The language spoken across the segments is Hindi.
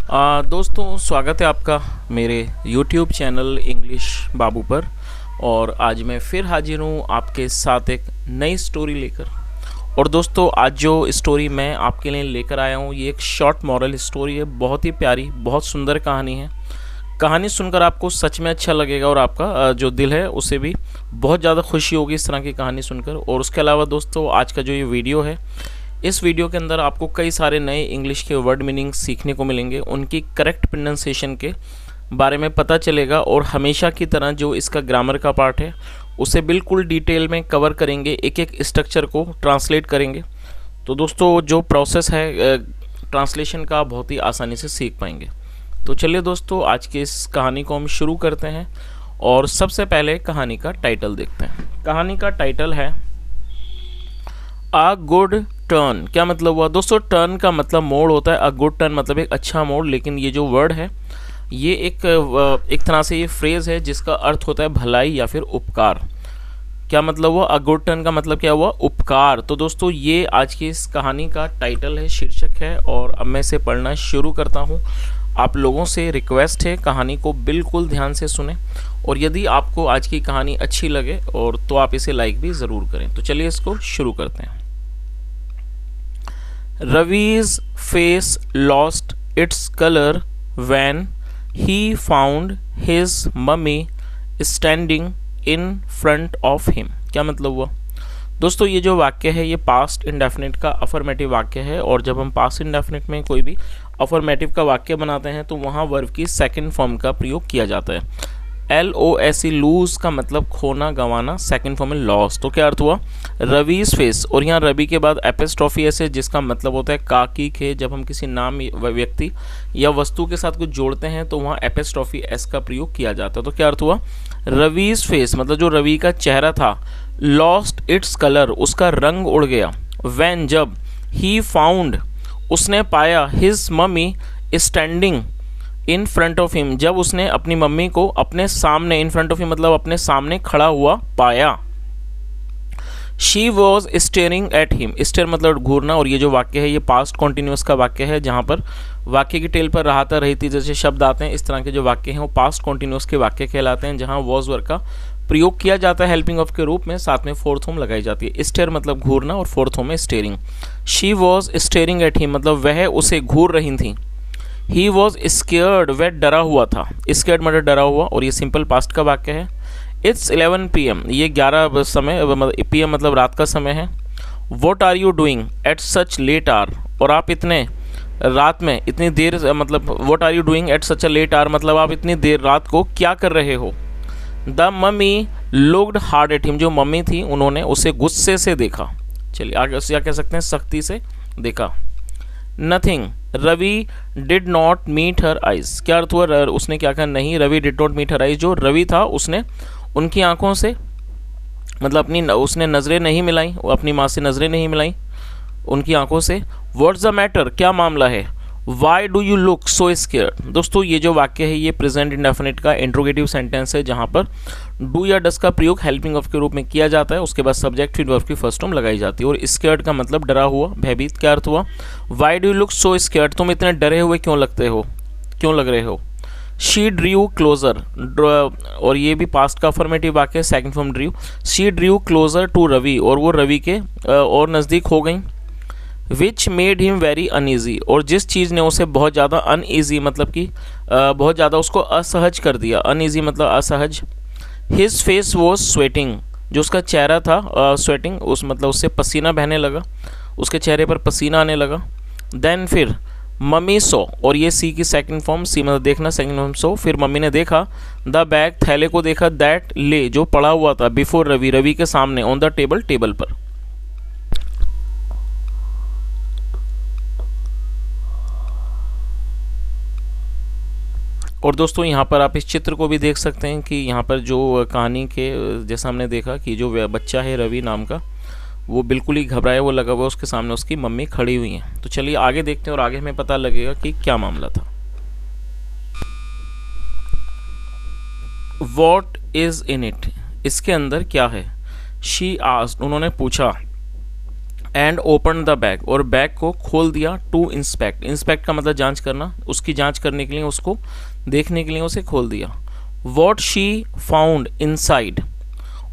दोस्तों, स्वागत है आपका मेरे YouTube चैनल इंग्लिश बाबू पर। और आज मैं फिर हाजिर हूँ आपके साथ एक नई स्टोरी लेकर। और दोस्तों, आज जो स्टोरी मैं आपके लिए लेकर आया हूँ ये एक शॉर्ट मॉरल स्टोरी है। बहुत ही प्यारी, बहुत सुंदर कहानी है। कहानी सुनकर आपको सच में अच्छा लगेगा और आपका जो दिल है उसे भी बहुत ज़्यादा खुशी होगी इस तरह की कहानी सुनकर। और उसके अलावा दोस्तों, आज का जो ये वीडियो है, इस वीडियो के अंदर आपको कई सारे नए इंग्लिश के वर्ड मीनिंग सीखने को मिलेंगे, उनकी करेक्ट प्रोनाउंसिएशन के बारे में पता चलेगा। और हमेशा की तरह जो इसका ग्रामर का पार्ट है उसे बिल्कुल डिटेल में कवर करेंगे, एक एक स्ट्रक्चर को ट्रांसलेट करेंगे। तो दोस्तों, जो प्रोसेस है ट्रांसलेशन का बहुत ही आसानी से सीख पाएंगे। तो चलिए दोस्तों, आज की इस कहानी को हम शुरू करते हैं। और सबसे पहले कहानी का टाइटल देखते हैं। कहानी का टाइटल है अ गुड टर्न। क्या मतलब हुआ दोस्तों? टर्न का मतलब मोड़ होता है, अ गुड टर्न मतलब एक अच्छा मोड़। लेकिन ये जो वर्ड है ये एक तरह से ये फ्रेज है जिसका अर्थ होता है भलाई या फिर उपकार। क्या मतलब हुआ? अ गुड टर्न का मतलब क्या हुआ? उपकार। तो दोस्तों, ये आज की इस कहानी का टाइटल है, शीर्षक है। और अब मैं इसे पढ़ना शुरू करता हूँ। आप लोगों से रिक्वेस्ट है कहानी को बिल्कुल ध्यान से सुने। और यदि आपको आज की कहानी अच्छी लगे और तो आप इसे लाइक भी ज़रूर करें। तो चलिए इसको शुरू करते हैं। Ravi's face lost its color when he found his mummy standing in front of him। क्या मतलब हुआ दोस्तों? ये जो वाक्य है ये पास्ट इंडेफिनिट का अफर्मेटिव वाक्य है। और जब हम पास्ट इंडेफिनिट में कोई भी अफर्मेटिव का वाक्य बनाते हैं तो वहाँ वर्ब की सेकंड फॉर्म का प्रयोग किया जाता है। LOSE लूज का मतलब खोना, गंवाना। सेकंड फॉर्म में लॉस। तो क्या अर्थ हुआ? रवीज फेस। और यहाँ रवि के बाद एपिस्ट्रॉफी एस है जिसका मतलब होता है का की खे। जब हम किसी नाम व्यक्ति या वस्तु के साथ कुछ जोड़ते हैं तो वहाँ एपिस्ट्रॉफी एस का प्रयोग किया जाता है। तो क्या अर्थ हुआ? रवीज फेस मतलब जो रवि का चेहरा था, लॉस्ट इट्स कलर उसका रंग उड़ गया, व्हेन जब, ही फाउंड उसने पाया, his mummy standing in front of him जब उसने अपनी मम्मी को अपने सामने, इन फ्रंट ऑफ हिम मतलब अपने सामने खड़ा हुआ पाया। She was staring at him. Stare मतलब घूरना। और ये जो वाक्य है ये पास्ट कॉन्टिन्यूस का वाक्य है जहाँ पर वाक्य की टेल पर रहा था, रही थी जैसे शब्द आते हैं। इस तरह के जो वाक्य हैं वो पास्ट कॉन्टिन्यूस के वाक्य कहलाते हैं जहाँ वॉज वर्ग का प्रयोग किया जाता है हेल्पिंग ऑफ के रूप में, साथ में फोर्थ होम लगाई जाती है। स्टेयर मतलब घूरना और फोर्थ होम में steering. She was staring at him मतलब वह उसे घूर रही थी। ही वॉज स्केयर्ड वह डरा हुआ था। स्केयर्ड मतलब डरा हुआ। और ये सिंपल पास्ट का वाक्य है। इट्स 11 PM ये 11 समय PM मतलब रात का समय है। What are you doing at such late hour. और आप इतने रात में इतनी देर मतलब what are you doing at such a late hour मतलब आप इतनी देर रात को क्या कर रहे हो। The mummy looked hard at him जो मम्मी थी उन्होंने उसे गुस्से से देखा। चलिए आगे क्या कह सकते हैं? सख्ती से देखा। Nothing Ravi did not meet her eyes. क्या अर्थ हुआ? उसने क्या कहा? नहीं, Ravi did not meet her eyes जो रवि था उसने उनकी आंखों से मतलब उसने नज़रें नहीं मिलाई, अपनी माँ से नज़रें नहीं मिलाई उनकी आंखों से। व्हाट्स द मैटर क्या मामला है? Why do you look so scared. दोस्तों, ये जो वाक्य है ये प्रेजेंट इंडेफिनिट का इंट्रोगेटिव सेंटेंस है जहाँ पर डू या डस का प्रयोग हेल्पिंग ऑफ के रूप में किया जाता है। उसके बाद सब्जेक्ट फिर वर्ब की फर्स्ट फॉर्म लगाई जाती है। और स्केयर्ड का मतलब डरा हुआ, भयभीत। क्या अर्थ हुआ? Why do you look so scared तुम इतने डरे हुए क्यों लग रहे हो। शी ड्रीव क्लोजर और ये भी पास्ट का अफर्मेटिव वाक्य है, second form drew. She drew closer to Ravi और वो रवि के और नज़दीक हो गई। Which made him very uneasy और जिस चीज़ ने उसे बहुत ज़्यादा अनईजी मतलब कि बहुत ज़्यादा उसको असहज कर दिया। अनईजी मतलब असहज। हिज फेस वॉज स्वेटिंग जो उसका चेहरा था, स्वेटिंग उस मतलब उससे पसीना बहने लगा, उसके चेहरे पर पसीना आने लगा। देन फिर मम्मी सो और ये सी की सेकंड फॉर्म, सी मतलब देखना, सेकंड फॉर्म सो। फिर मम्मी ने देखा द बैग थैले को देखा, दैट ले जो पड़ा हुआ था, बिफोर रवि रवि के सामने, ऑन द टेबल पर। और दोस्तों, यहाँ पर आप इस चित्र को भी देख सकते हैं कि यहाँ पर जो कहानी के जैसा हमने देखा कि जो बच्चा है रवि नाम का वो बिल्कुल ही घबराया वो लगा हुआ, उसके सामने उसकी मम्मी खड़ी हुई हैं। तो चलिए आगे देखते हैं और आगे हमें पता लगेगा कि क्या मामला था। वॉट इज इन इट इसके अंदर क्या है। शी आस्क्ड उन्होंने पूछा। एंड ओपन द बैग, और बैग को खोल दिया, टू इंस्पेक्ट, इंस्पेक्ट का मतलब जांच करना, उसकी जांच करने के लिए, उसको देखने के लिए उसे खोल दिया। वॉट शी फाउंड इनसाइड,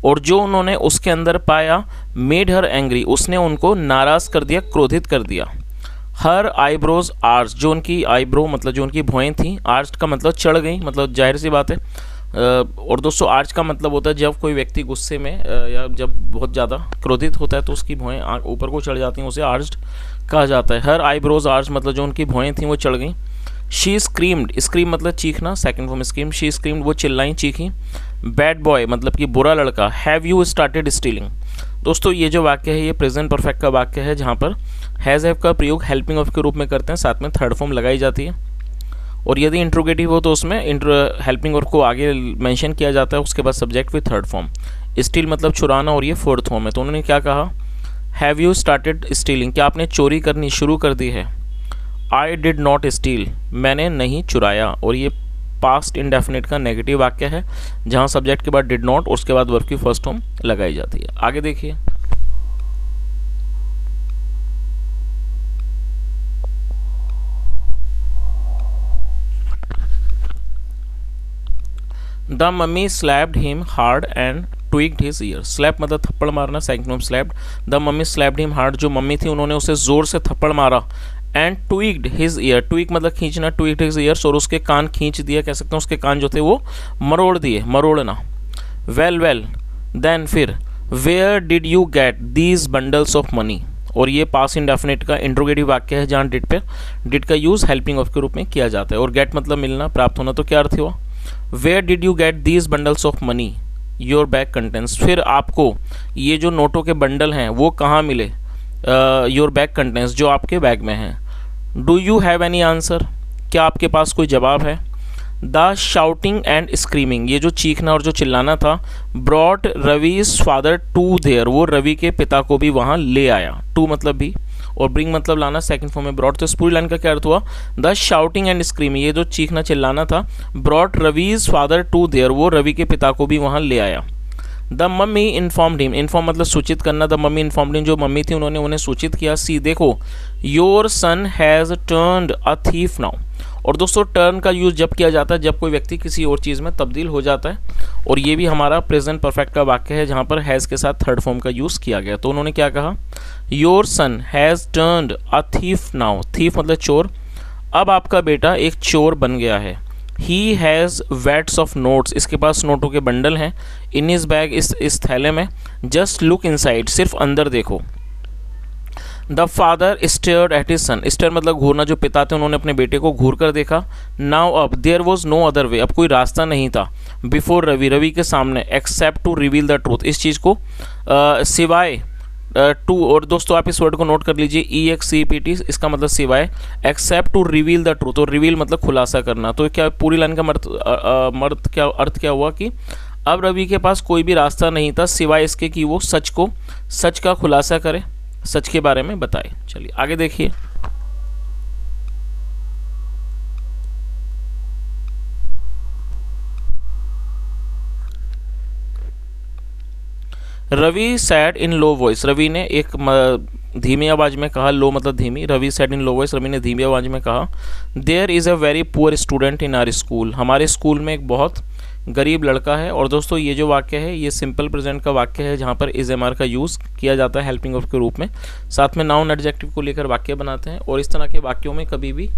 और जो उन्होंने उसके अंदर पाया, मेड हर एंग्री, उसने उनको नाराज कर दिया, क्रोधित कर दिया। हर आईब्रोज आर्च, जो उनकी आईब्रो मतलब जो उनकी भौएं थी, आर्च का मतलब चढ़ गई, मतलब जाहिर सी बात है। और दोस्तों आर्च का मतलब होता है जब कोई व्यक्ति गुस्से में या जब बहुत ज़्यादा क्रोधित होता है तो उसकी भौएं ऊपर को चढ़ जाती हैं, उसे आर्च्ड कहा जाता है। हर आईब्रोज आर्च मतलब जो उनकी भौएं थी वो चढ़ गई। शी स्क्रीम्ड, स्क्रीम मतलब चीखना, second form scream, she screamed वो चिल्लाई, चीखी। बैड बॉय मतलब कि बुरा लड़का, हैव यू स्टार्टेड स्टीलिंग। दोस्तों ये जो वाक्य है ये प्रेजेंट परफेक्ट का वाक्य है, जहाँ पर हैज़ हैव का प्रयोग हेल्पिंग ऑफ के रूप में करते हैं, साथ में थर्ड फॉर्म लगाई जाती है। और यदि इंट्रोगेटिव हो तो उसमें हेल्पिंग वर्ब को आगे मेंशन किया जाता है, उसके बाद subject with third form. Steel मतलब चुराना, और ये फोर्थ फॉर्म है। तो उन्होंने क्या कहा, हैव यू स्टार्टेड स्टीलिंग, क्या आपने चोरी करनी शुरू कर दी है। आई डिड नॉट स्टील, मैंने नहीं चुराया, और ये पास्ट इंडेफिनिट का नेगेटिव वाक्य है, जहाँ सब्जेक्ट के बाद डिड नॉट, उसके बाद वर्ब की फर्स्ट फॉर्म लगाई जाती है। आगे देखिए, the mummy slapped him hard and tweaked his ear. Slap मतलब थप्पड़ मारना, second form slapped. The mummy slapped him hard, जो मम्मी थी उन्होंने उसे जोर से थप्पड़ मारा। And tweaked his ear, tweak मतलब खींचना, ट्विग्ड हिज ईयर्स, और उसके कान खींच दिए, कह सकते हैं उसके कान जो थे वो मरोड़ दिए, मरोड़ना। वेल वेल देन फिर, where did you get these bundles of money, और ये पास इंडेफिनिट का इंट्रोगेटिव वाक्य है, जहाँ डिड पे डिड का यूज हेल्पिंग ऑफ के रूप में किया जाता है। और गेट मतलब मिलना, प्राप्त होना, तो क्या अर्थ हुआ, where did you get these bundles of money your bag contents, फिर आपको ये जो नोटों के बंडल हैं वो कहाँ मिले, योर बैग कंटेंट्स जो आपके बैग में हैं। Do you have any answer, क्या आपके पास कोई जवाब है। द शाउटिंग एंड स्क्रीमिंग, ये जो चीखना और जो चिल्लाना था, brought Ravi's father to there, वो रवि के पिता को भी वहाँ ले आया। टू मतलब भी, और ब्रिंग मतलब लाना, सेकंड फॉर्म में ब्रॉट। तो इस पूरी लाइन का क्या अर्थ हुआ, द शाउटिंग एंड स्क्रीमिंग, ये जो चीखना चिल्लाना था, brought Ravi's father to there, वो रवि के पिता को भी वहाँ ले आया। The mummy informed him, inform मतलब सूचित करना, द मम्मी इन्फॉर्म्ड हिम, जो मम्मी थी उन्होंने उन्हें सूचित किया। सी देखो, your son has turned a thief now, और दोस्तों टर्न का यूज़ जब किया जाता है जब कोई व्यक्ति किसी और चीज़ में तब्दील हो जाता है, और ये भी हमारा प्रेजेंट परफेक्ट का वाक्य है, जहाँ पर हैज़ के साथ थर्ड फॉर्म का यूज़ किया गया। तो उन्होंने क्या कहा, your son has turned a thief now, thief मतलब चोर, अब आपका बेटा एक चोर बन गया है। He has watts of notes, इसके पास नोटों के बंडल हैं। इन हिज बैग, इस थैले में। जस्ट लुक इनसाइड, सिर्फ अंदर देखो। The father stared at his son, stare मतलब घूरना, जो पिता थे उन्होंने अपने बेटे को घूर कर देखा। नाउ अब, there was no other way, अब कोई रास्ता नहीं था। बिफोर रवि, रवि के सामने, except to reveal the truth, इस चीज़ को सिवाय टू, और दोस्तों आप इस वर्ड को नोट कर लीजिए, EXCPT, इसका मतलब सिवाय, except to reveal the truth, और रिवील मतलब खुलासा करना। तो क्या पूरी लाइन का अर्थ क्या हुआ कि अब रवि के पास कोई भी रास्ता नहीं था सिवाय इसके कि वो सच का खुलासा करे, सच के बारे में बताए। चलिए आगे देखिए, Ravi said in low voice, Ravi ने एक धीमी आवाज में कहा, लो मतलब धीमी, Ravi said in low voice, Ravi ने धीमी आवाज में कहा। There is a very poor student in our school, हमारे स्कूल में एक बहुत गरीब लड़का है। और दोस्तों ये जो वाक्य है ये सिंपल प्रेजेंट का वाक्य है, जहाँ पर इज एम आर का यूज़ किया जाता है हेल्पिंग ऑफ के रूप में, साथ में नाउन एडजेक्टिव को लेकर वाक्य बनाते हैं। और इस तरह के वाक्यों में कभी भी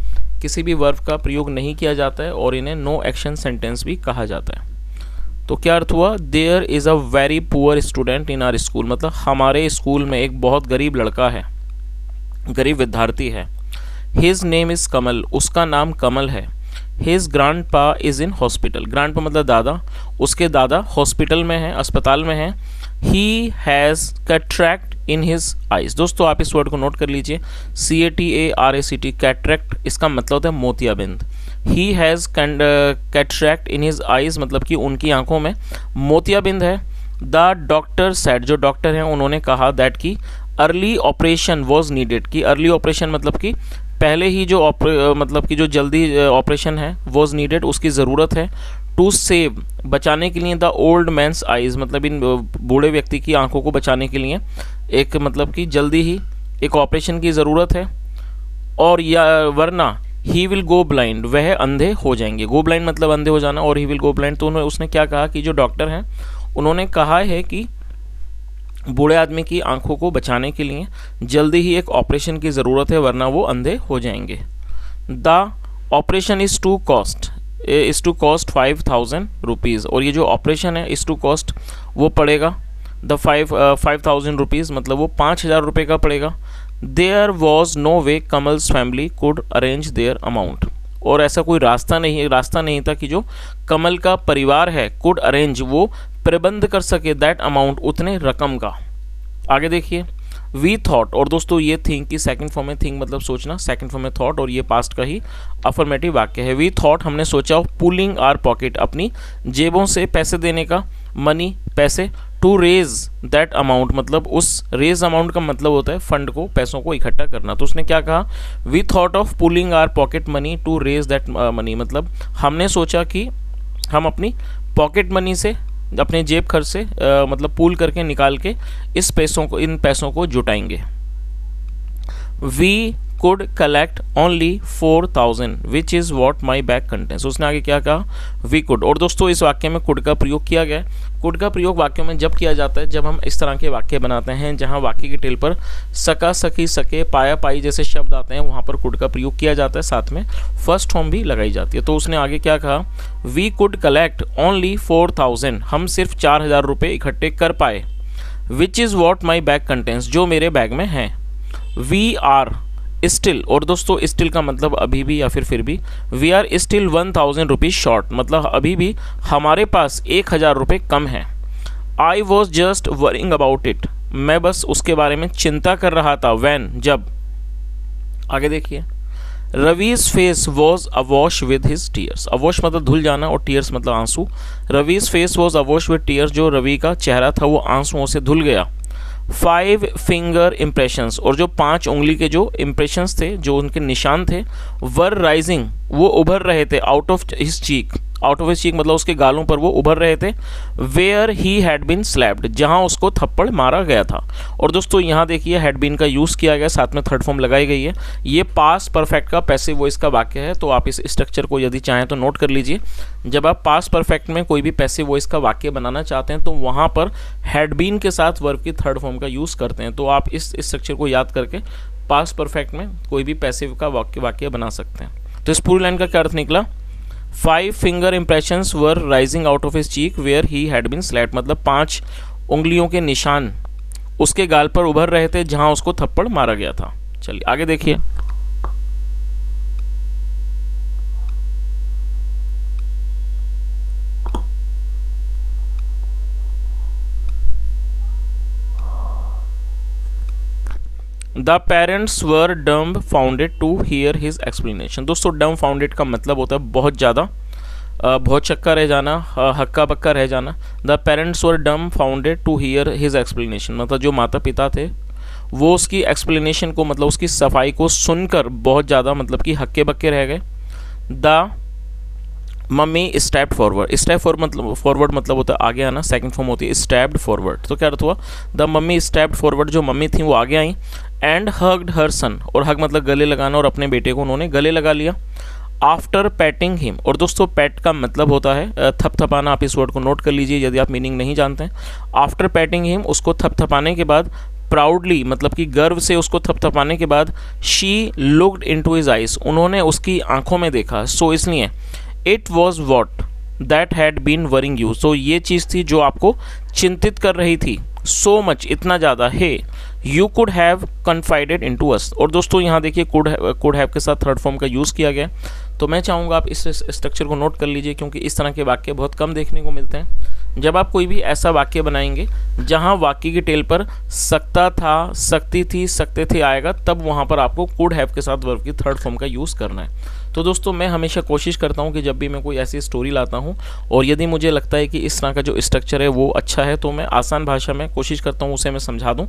किसी भी वर्ब का प्रयोग नहीं किया जाता है, और इन्हें नो एक्शन सेंटेंस भी कहा जाता है। तो क्या अर्थ हुआ, there is a very poor student in our school, मतलब हमारे स्कूल में एक बहुत गरीब लड़का है, गरीब विद्यार्थी है। हिज नेम इज़ कमल, उसका नाम कमल है। हिज ग्रांड पा इज़ इन हॉस्पिटल, ग्रांड पा मतलब दादा, उसके दादा हॉस्पिटल में हैं, अस्पताल में हैं। He has cataract in his eyes, दोस्तों आप इस वर्ड को नोट कर लीजिए, CATARACT, कैटरैक्ट, इसका मतलब होता है मोतियाबिंद। He has cataract in his eyes मतलब कि उनकी आंखों में मोतियाबिंद है। द डॉक्टर सेड, जो डॉक्टर हैं उन्होंने कहा, दैट की अर्ली ऑपरेशन वॉज नीडेड, कि अर्ली ऑपरेशन मतलब कि पहले ही जो मतलब कि जो जल्दी ऑपरेशन है, वॉज नीडेड उसकी ज़रूरत है। टू सेव बचाने के लिए, द ओल्ड मैंस आइज मतलब इन बूढ़े व्यक्ति की आंखों को बचाने के लिए, एक मतलब कि जल्दी ही एक ऑपरेशन की ज़रूरत है, और या वरना ही विल गो ब्लाइंड, वह अंधे हो जाएंगे। गो ब्लाइंड मतलब अंधे हो जाना, और ही विल गो ब्लाइंड, तो उसने क्या कहा कि जो डॉक्टर हैं उन्होंने कहा है कि बूढ़े आदमी की आंखों को बचाने के लिए जल्दी ही एक ऑपरेशन की ज़रूरत है, वरना वो अंधे हो जाएंगे। The operation is to cost 5,000 rupees, और ये जो ऑपरेशन है इज़ टू कॉस्ट वो पड़ेगा द 5,000 रुपीज़, मतलब वो 5,000 रुपये का पड़ेगा। There was no way Kamal's family could arrange their amount, और ऐसा कोई रास्ता नहीं था कि जो कमल का परिवार है कुड अरेंज, वो प्रबंध कर सके दैट अमाउंट, उतने रकम का। आगे देखिए, वी थॉट, और दोस्तों ये थिंक की सेकंड फॉर्म में थिंक मतलब सोचना, सेकंड फॉर्म में थॉट, और ये पास्ट का ही अफर्मेटिव वाक्य है। वी थॉट, हमने सोचा, पुलिंग आर पॉकेट, अपनी जेबों से पैसे देने का, मनी पैसे, टू रेज दैट अमाउंट, मतलब उस रेज अमाउंट का मतलब होता है फंड को, पैसों को इकट्ठा करना। तो उसने क्या कहा, we thought of pooling our pocket money to raise that money, मतलब हमने सोचा कि हम अपनी पॉकेट मनी से, अपने जेब खर्च से मतलब पूल करके निकाल के इन पैसों को जुटाएंगे। We could collect only 4,000 which is what my bag contains. उसने आगे क्या कहा, वी कुड, और दोस्तों इस वाक्य में कुड का प्रयोग किया गया है। कुड का प्रयोग वाक्यों में जब किया जाता है जब हम इस तरह के वाक्य बनाते हैं जहां वाक्य की टेल पर सका, सकी, सके, पाया, पाई जैसे शब्द आते हैं, वहां पर कुड का प्रयोग किया जाता है, साथ में फर्स्ट फॉर्म भी लगाई जाती है। तो उसने आगे क्या कहा, वी कुड कलेक्ट ओनली 4,000, हम सिर्फ 4,000 रुपये इकट्ठे कर पाए। विच is what my bag contains, जो मेरे बैग में है। वी आर स्टिल, और दोस्तों स्टिल का मतलब अभी भी या फिर भी, we are still 1,000 rupees short, मतलब अभी भी हमारे पास 1,000 रुपये कम है। I was just worrying about it, मैं बस उसके बारे में चिंता कर रहा था। वैन, जब। आगे देखिए, Ravi's face was awash with his tears, awash मतलब धुल जाना और टीयर्स मतलब आंसू। Ravi's face was awash with tears, जो रवि का चेहरा था वो आंसुओं से धुल गया। 5 फिंगर इम्प्रेशंस, और जो 5 उंगली के जो इम्प्रेशंस थे, जो उनके निशान थे, वर राइजिंग, वो उभर रहे थे, out of his cheek, out of his cheek मतलब उसके गालों पर वो उभर रहे थे। Where he had been slapped, जहां उसको थप्पड़ मारा गया था। और दोस्तों यहाँ देखिए हैड बीन का यूज़ किया गया, साथ में थर्ड फॉर्म लगाई गई है। ये पास्ट परफेक्ट का पैसिव वॉइस का वाक्य है, तो आप इस स्ट्रक्चर को यदि चाहें तो नोट कर लीजिए। जब आप पास्ट परफेक्ट में कोई भी पैसिव वॉइस का वाक्य बनाना चाहते हैं तो वहाँ पर हैड बीन के साथ वर्ब की थर्ड फॉर्म का यूज़ करते हैं। तो आप इस स्ट्रक्चर को याद करके पास्ट परफेक्ट में कोई भी पैसिव का वाक्य बना सकते हैं। तो इस पूरी लाइन का क्या अर्थ निकला, 5 finger impressions were rising out of his cheek where he had been slapped, मतलब 5 उंगलियों के निशान उसके गाल पर उभर रहे थे जहां उसको थप्पड़ मारा गया था। चलिए आगे देखिए, the parents were dumbfounded to hear his explanation. दोस्तों डम्ब फाउंडेड का मतलब होता है बहुत ज़्यादा, बहुत चक्का रह जाना, हक्का बक्का रह जाना। The parents were dumbfounded to hear his explanation, मतलब जो माता पिता थे वो उसकी एक्सप्लेनेशन को, मतलब उसकी सफाई को सुनकर बहुत ज़्यादा मतलब कि हक्के बक्के रह गए। The mummy stepped forward, step forward मतलब होता है आगे आना, सेकंड फॉर्म होती है स्टेप्ड फॉरवर्ड। तो क्या अर्थ हुआ, द मम्मी स्टेप्ड फॉरवर्ड, जो मम्मी थी वो आगे आई। एंड हग्ड हर सन, और हग मतलब गले लगाना, और अपने बेटे को उन्होंने गले लगा लिया। आफ्टर पैटिंग हिम, और दोस्तों पैट का मतलब होता है थपथपाना, आप इस वर्ड को नोट कर लीजिए यदि आप मीनिंग नहीं जानते हैं। आफ्टर पैटिंग हिम, उसको थपथपाने के बाद, प्राउडली मतलब कि गर्व से उसको थपथपाने के बाद, she looked into his eyes, उन्होंने उसकी आंखों में देखा। सो इसलिए it was what that had been worrying you, तो ये चीज़ थी जो आपको चिंतित कर रही थी। सो मच, इतना ज़्यादा है। You could have confided in to us, और दोस्तों यहाँ देखिए कुड हैव के साथ थर्ड फॉर्म का यूज़ किया गया। तो मैं चाहूँगा आप इस स्ट्रक्चर को नोट कर लीजिए, क्योंकि इस तरह के वाक्य बहुत कम देखने को मिलते हैं। जब आप कोई भी ऐसा वाक्य बनाएंगे जहाँ वाक्य की टेल पर सकता था, सकती थी, सकते थे आएगा, तब वहाँ पर आपको कुड हैव के साथ वर्ब की थर्ड फॉर्म का यूज़ करना है। तो दोस्तों मैं हमेशा कोशिश करता हूँ कि जब भी मैं कोई ऐसी स्टोरी लाता हूँ और यदि मुझे लगता है कि इस तरह का जो स्ट्रक्चर है वो अच्छा है, तो मैं आसान भाषा में कोशिश करता हूँ उसे मैं समझा दूँ,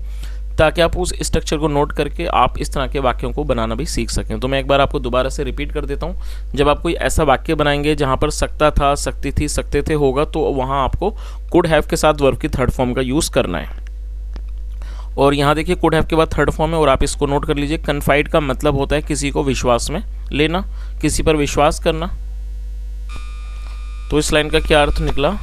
ताकि आप उस स्ट्रक्चर को नोट करके आप इस तरह के वाक्यों को बनाना भी सीख सकें। तो मैं एक बार आपको दोबारा से रिपीट कर देता हूँ। जब आप कोई ऐसा वाक्य बनाएंगे जहाँ पर सकता था, सकती थी, सकते थे होगा, तो वहाँ आपको कुड हैव के साथ वर्ब की थर्ड फॉर्म का यूज़ करना है। और यहाँ देखिए कुड हैव के बाद थर्ड फॉर्म है और आप इसको नोट कर लीजिए। कन्फाइड का मतलब होता है किसी को विश्वास में लेना, किसी पर विश्वास करना। तो इस लाइन का क्या अर्थ निकला,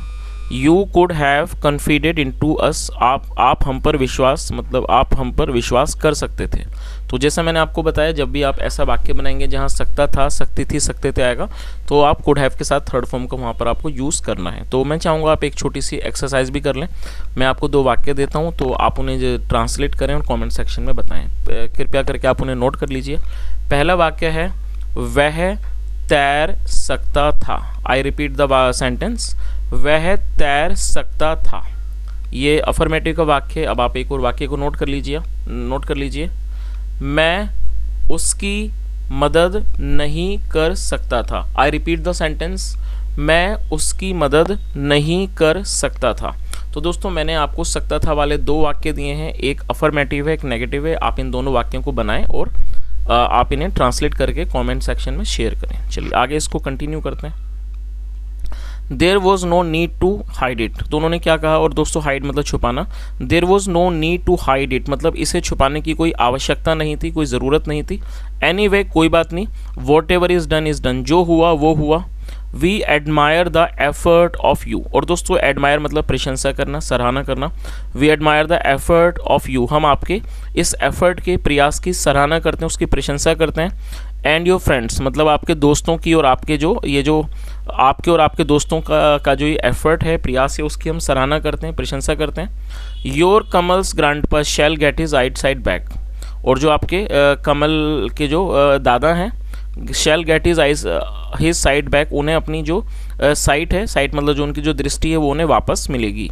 you could have confided in to us, आप हम पर विश्वास, मतलब आप हम पर विश्वास कर सकते थे। तो जैसा मैंने आपको बताया, जब भी आप ऐसा वाक्य बनाएंगे जहाँ सकता था, सकती थी, सकते थे आएगा, तो आप कुड हैव के साथ थर्ड फॉर्म को वहाँ पर आपको यूज़ करना है। तो मैं चाहूँगा आप एक छोटी सी एक्सरसाइज भी कर लें। मैं आपको 2 वाक्य देता हूँ, तो आप उन्हें ट्रांसलेट करें और कॉमेंट सेक्शन में बताएं। कृपया करके आप उन्हें नोट कर लीजिए। पहला वाक्य है, वह तैर सकता था। आई रिपीट द सेंटेंस, वह तैर सकता था। ये अफर्मेटिव का वाक्य है। अब आप एक और वाक्य को नोट कर लीजिए। मैं उसकी मदद नहीं कर सकता था। आई रिपीट द सेंटेंस, मैं उसकी मदद नहीं कर सकता था। तो दोस्तों मैंने आपको सकता था वाले 2 वाक्य दिए हैं, एक अफर्मेटिव है, एक नेगेटिव है। आप इन दोनों वाक्यों को बनाएं और आप इन्हें ट्रांसलेट करके कमेंट सेक्शन में शेयर करें। चलिए आगे इसको कंटिन्यू करते हैं। There was no need to hide it. तो उन्होंने क्या कहा, और दोस्तों हाइड मतलब छुपाना। There was no need to hide it मतलब इसे छुपाने की कोई आवश्यकता नहीं थी, कोई ज़रूरत नहीं थी। एनीवे कोई बात नहीं। वॉट एवर इज़ डन, जो हुआ वो हुआ। We admire the effort of you. और दोस्तों एडमायर मतलब प्रशंसा करना, सराहना करना। We admire the effort of you, हम आपके इस एफर्ट के प्रयास की सराहना करते हैं, उसकी प्रशंसा करते हैं। एंड योर फ्रेंड्स मतलब आपके दोस्तों की और आपके जो आपके और आपके दोस्तों का जो ये एफर्ट है, प्रयास है, उसकी हम सराहना करते हैं, प्रशंसा करते हैं। Your Kamal's grandpa shall get his sight back. और जो आपके कमल के जो दादा हैं, shall get his sight back, उन्हें अपनी जो साइट है, साइट मतलब जो उनकी जो दृष्टि है वो उन्हें वापस मिलेगी।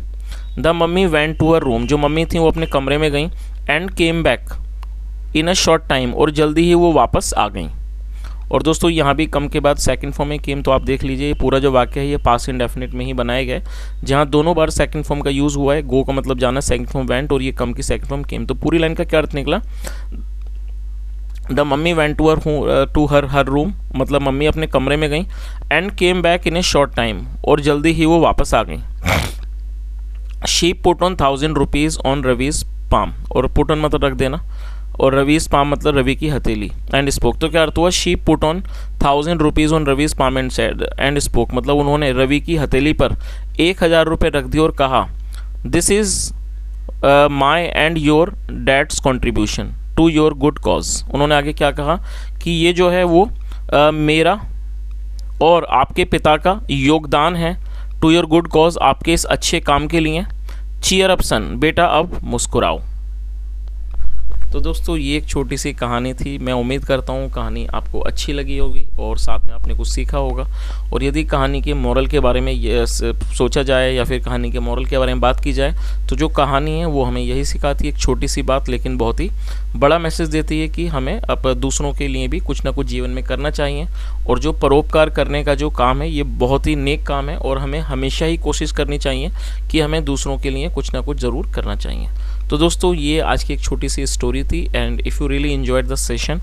The mummy went to her room, जो मम्मी थी वो अपने कमरे में गई। And came back in a short time, और जल्दी ही वो वापस आ गई। और दोस्तों यहाँ भी कम के बाद सेकंड फॉर्म में केम, तो आप देख लीजिए पूरा जो वाक्य है ये पास्ट इंडेफिनिट में ही बनाया गया है, जहाँ दोनों बार सेकंड फॉर्म का यूज़ हुआ है। गो का मतलब जाना, सेकंड फॉर्म वेंट, और ये कम की सेकंड फॉर्म केम। तो पूरी लाइन का क्या अर्थ निकला, the mummy went to her room मतलब मम्मी अपने कमरे में गई। And came back in a short time, और जल्दी ही वो वापस आ गई। She put on 1000 rupees on Ravi's palm, और पुट ऑन मतलब रख देना, और रवीज पाम मतलब रवि की हथेली। एंड स्पोक, तो क्या अर्थ हुआ, she put on 1000 rupees on Ravi's palm and said. And spoke मतलब उन्होंने रवि की हथेली पर 1000 रुपये रख दिए और कहा, this is my and your dad's contribution to your good cause. उन्होंने आगे क्या कहा कि ये जो है वो मेरा और आपके पिता का योगदान है, टू योर गुड कॉज, आपके इस अच्छे काम के लिए। चीयर अप सन, बेटा अब मुस्कुराओ। तो दोस्तों ये एक छोटी सी कहानी थी। मैं उम्मीद करता हूँ कहानी आपको अच्छी लगी होगी और साथ में आपने कुछ सीखा होगा। और यदि कहानी के मोरल के बारे में सोचा जाए या फिर कहानी के मोरल के बारे में बात की जाए, तो जो कहानी है वो हमें यही सिखाती है, एक छोटी सी बात लेकिन बहुत ही बड़ा मैसेज देती है कि हमें अब दूसरों के लिए भी कुछ ना कुछ जीवन में करना चाहिए। और जो परोपकार करने का जो काम है ये बहुत ही नेक काम है, और हमें हमेशा ही कोशिश करनी चाहिए कि हमें दूसरों के लिए कुछ ना कुछ ज़रूर करना चाहिए। तो दोस्तों ये आज की एक छोटी सी स्टोरी थी। And if you really enjoyed the session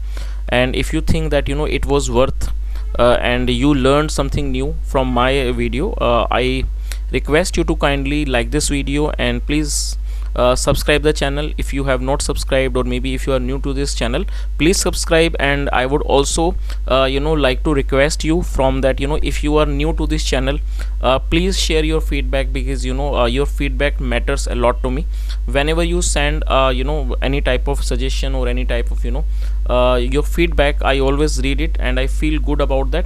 and if you think that you know it was worth and you learned something new from my video, I request you to kindly like this video and please subscribe the channel if you have not subscribed, or maybe if you are new to this channel, please subscribe. And I would also like to request you from that, if you are new to this channel, please share your feedback, because your feedback matters a lot to me. Whenever you send any type of suggestion or any type of your feedback, I always read it and I feel good about that.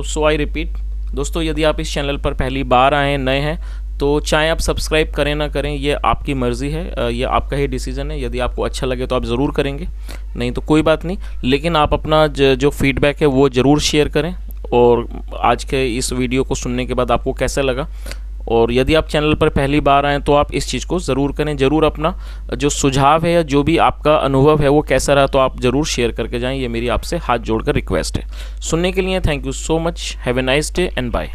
So I repeat, दोस्तों यदि आप इस चैनल पर पहली बार आए हैं, नए हैं, तो चाहे आप सब्सक्राइब करें ना करें ये आपकी मर्ज़ी है, ये आपका ही डिसीजन है। यदि आपको अच्छा लगे तो आप ज़रूर करेंगे, नहीं तो कोई बात नहीं, लेकिन आप अपना जो फीडबैक है वो ज़रूर शेयर करें। और आज के इस वीडियो को सुनने के बाद आपको कैसा लगा, और यदि आप चैनल पर पहली बार आएँ तो आप इस चीज़ को ज़रूर करें, ज़रूर अपना जो सुझाव है या जो भी आपका अनुभव है वो कैसा रहा तो आप ज़रूर शेयर करके जाएँ। ये मेरी आपसे हाथ जोड़कर रिक्वेस्ट है। सुनने के लिए thank you so much. Have a nice day and bye.